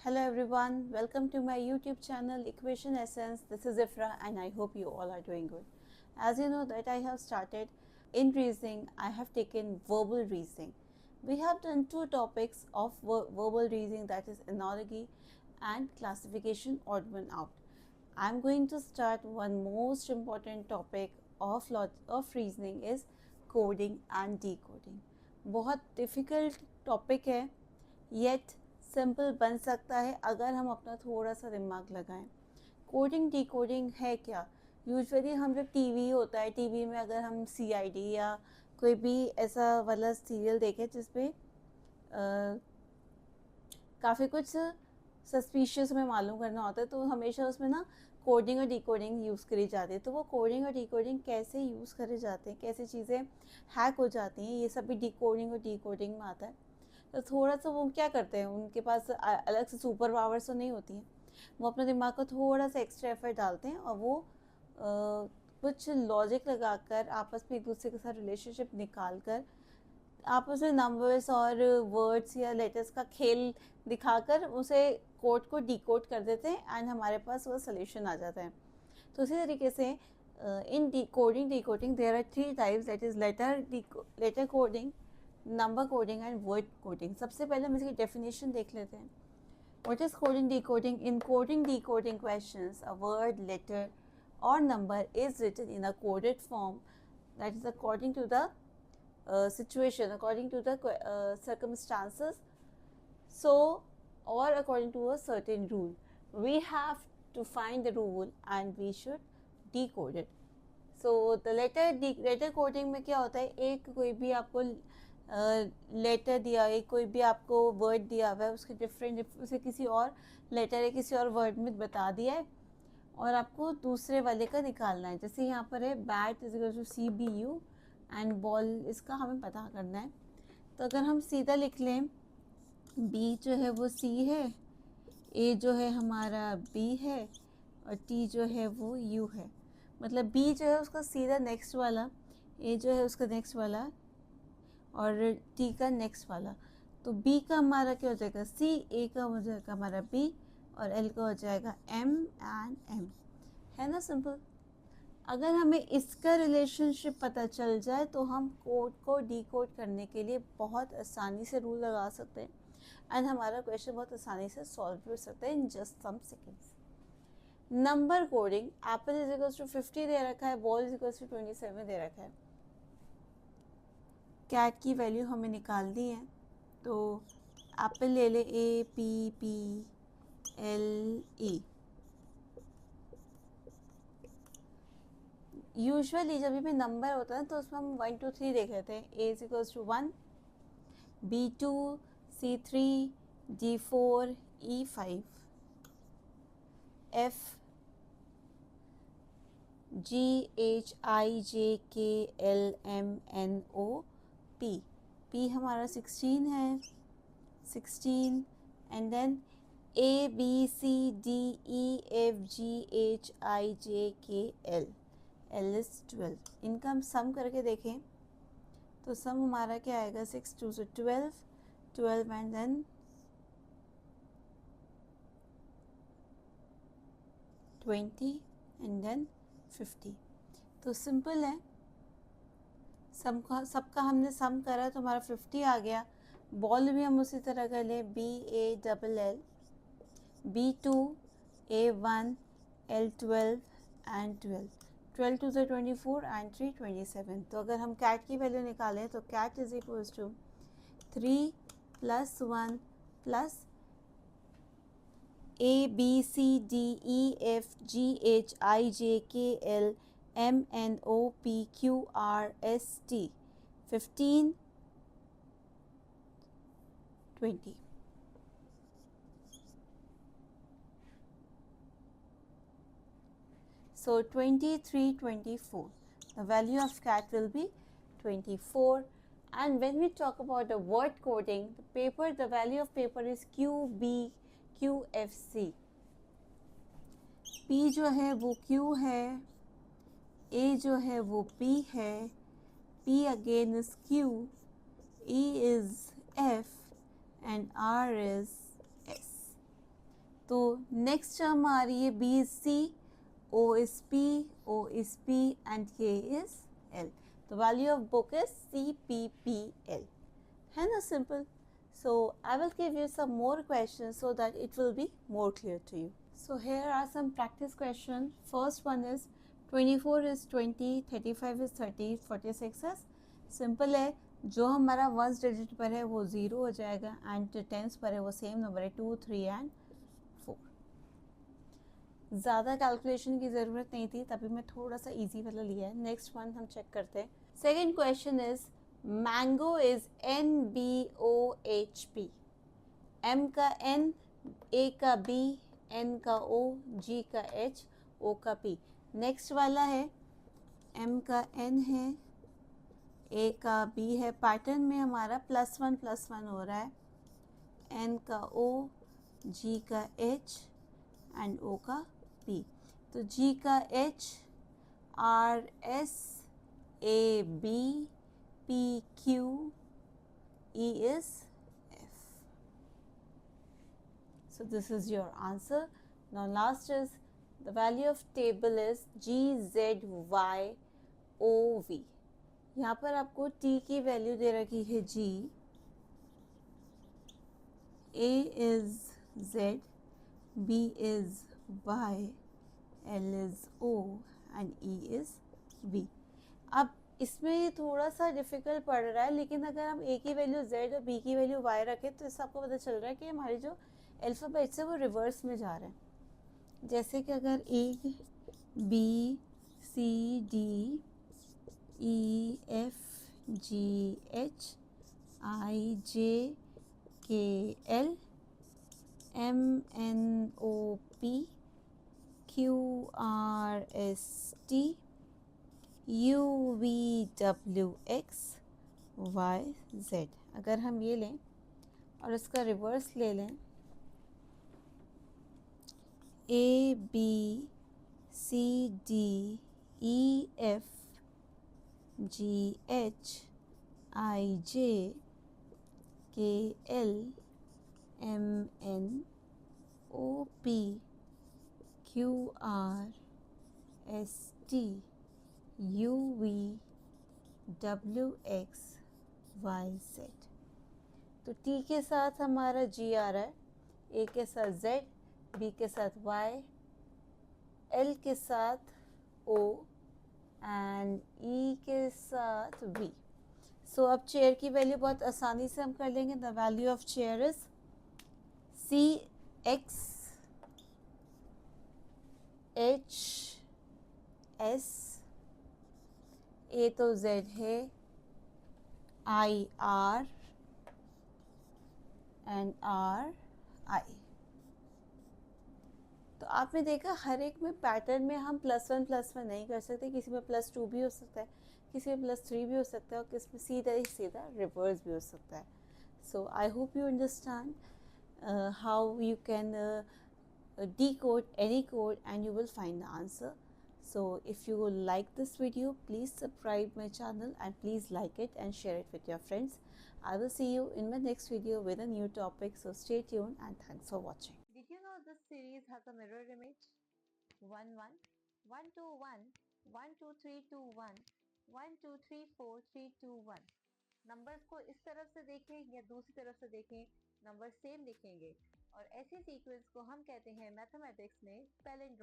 Hello everyone, welcome to my YouTube channel Equation Essence. This is Ifra and I hope you all are doing good. As you know that I have started in reasoning, I have taken verbal reasoning. We have done two topics of verbal reasoning, that is analogy and classification odd one out. I am going to start one most important topic of reasoning is coding and decoding. बहुत difficult topic है, yet simple बन सकता है अगर हम अपना थोड़ा सा दिमाग लगाएं. कोडिंग डिकोडिंग है क्या? यूजुअली हम जब टीवी होता है, टीवी में अगर हम सीआईडी या कोई भी ऐसा वाला सीरियल देखें जिसमें काफ़ी कुछ सस्पिशियस हमें मालूम करना होता है, तो हमेशा उसमें ना कोडिंग और डिकोडिंग यूज़ करी जाती है. तो वो कोडिंग और डिकोडिंग कैसे यूज़ करे जाते हैं, कैसे चीज़ें हैक हो जाती हैं, ये सब भी डिकोडिंग और डिकोडिंग में आता है. तो थोड़ा सा वो क्या करते हैं, उनके पास अलग से सुपर पावर्स तो नहीं होती हैं, वो अपने दिमाग को थोड़ा सा एक्स्ट्रा एफर्ट डालते हैं और वो कुछ लॉजिक लगाकर आपस में एक दूसरे के साथ रिलेशनशिप निकाल कर आपस में नंबर्स और वर्ड्स या लेटर्स का खेल दिखाकर उसे कोड को डिकोड कर देते हैं एंड हमारे पास वो सोल्यूशन आ जाता है. तो इसी तरीके से in decoding there are 3 types, that is letter coding, number coding and word coding. सबसे पहले हम इसकी डेफिनेशन देख लेते हैं. What is coding decoding? In coding decoding questions a word, letter और number is written in a coded form that is according to the situation, according to the circumstances, so or according to a certain rule. We have to find the rule and we should decode it. So the letter coding में क्या होता है, एक कोई भी आपको letter दिया है, कोई भी आपको वर्ड दिया हुआ है, उसके डिफरेंट उसे किसी और लेटर या किसी और वर्ड में बता दिया है और आपको दूसरे वाले का निकालना है. जैसे यहाँ पर है bat is equal to CBU and ball, इसका हमें पता करना है. तो अगर हम सीधा लिख लें, B जो है वो C है, A जो है हमारा B है और T जो है वो U है. मतलब B जो है उसका सीधा नेक्स्ट वाला, A जो है उसका नेक्स्ट वाला और T का नेक्स्ट वाला. तो B का हमारा क्या हो जाएगा C, A का हो जाएगा हमारा B और L का हो जाएगा M एंड M. है ना सिंपल. अगर हमें इसका रिलेशनशिप पता चल जाए तो हम कोड को डिकोड करने के लिए बहुत आसानी से रूल लगा सकते हैं एंड हमारा क्वेश्चन बहुत आसानी से सॉल्व हो सकता है in just some seconds. Number coding, apple is equals to 50 दे रखा है, बॉल इज इक्वल्स टू 27 दे रखा है. कैट की वैल्यू हमें निकालनी है, तो एप्पल ले ले APPLE. यूजुअली जब भी नंबर होता है तो उसमें हम 1 2 3 देख लेते हैं. A is equals to 1, B2, C3, D4, E5, F, G, H, I, J, K, L, M, N, O, P. P हमारा 16 है, 16 and then A, B, C, D, E, F, G, H, I, J, K, L. L is 12. इनका हम सम करके देखें तो सम हमारा क्या आएगा, 6 2 से 12 एंड देन 20 एंड देन 50. तो सिंपल है, सबका हमने सम करा तो हमारा 50 आ गया. बॉल भी हम उसी तरह कर लें, BALL, B2, A1, L12 and 12 2 से 24 एंड 3 27. तो अगर हम कैट की वैल्यू निकालें तो cat is equals to 3 + 1 + A B C D E F G H I J K L M N O P Q R S T 15 20. So 23 24. The value of cat will be 24. And when we talk about the word coding, the value of paper is QBQFC. P जो है वो Q है, A जो है वो P है, P again is Q, E is F and R is S. तो next term आ रही है B is C, O is P, O is P and K is L. The value of book is CPPL. है ना simple? So I will give you some more questions so that it will be more clear to you. So here are some practice questions. First one is 24 is 20, 35 is 30, 46 is simple है. जो हमारा ones digit पर है वो 0 हो जाएगा and tense पर है वो सेम नंबर है 2, 3 एंड 4. ज़्यादा कैलकुलेशन की ज़रूरत नहीं थी, तभी मैं थोड़ा सा इजी वाला लिया है. नेक्स्ट वन हम चेक करते हैं. Second question is mango is NBOHP. M का N, A का B, N का O, G का H, O का P. नेक्स्ट वाला है M का N है, A का B है. पैटर्न में हमारा +1 हो रहा है. N का O, G का H एंड O का P. तो G का H, R S, A B, P Q, E is F. So this is your answer. Now last is the value of table is G Z Y O V. यहाँ पर आपको T की value दे रखी है G, A is Z, B is Y, L is O and E is V. अब इसमें थोड़ा सा डिफ़िकल्ट पड़ रहा है, लेकिन अगर हम A की वैल्यू Z और B की वैल्यू Y रखें तो इससे आपको पता चल रहा है कि हमारे जो अल्फ़ाबेट्स है वो रिवर्स में जा रहे हैं. जैसे कि अगर A, B, C, D, E, F, G, H, I, J, K, L, M, N, O, P, Q, R, S, T, U, V, W, X, Y, Z. अगर हम ये लें और इसका रिवर्स ले लें, A, B, C, D, E, F, G, H, I, J, K, L, M, N, O, P, Q, R, S, T, U, V, W, X, Y, Z. तो T के साथ हमारा G आ रहा है, A के साथ Z, B के साथ Y, L के साथ O एंड E के साथ V. सो अब चेयर की वैल्यू बहुत आसानी से हम कर लेंगे. The value of chair is CX H S, A तो Z है, IR एंड RI. तो आपने देखा हर एक में पैटर्न में हम +1 नहीं कर सकते. किसी में +2 भी हो सकता है, किसी में +3 भी हो सकता है और किसी में सीधा ही सीधा रिवर्स भी हो सकता है. So I hope you understand how you can decode any code and you will find the answer. So if you like this video, please subscribe my channel and please like it and share it with your friends. I will see you in my next video with a new topic. So stay tuned and thanks for watching. Did you know this series has a mirror image? 1 1 1 2 1 1 2 3 2 1 1 2 3 4 3 2 1. Numbers को इस तरफ से देखें या दूसरी तरफ से देखें, नंबर सेम दिखेंगे और ऐसे सीक्वेंस को हम कहते हैं मैथमेटिक्स में पैलिंड्रोम.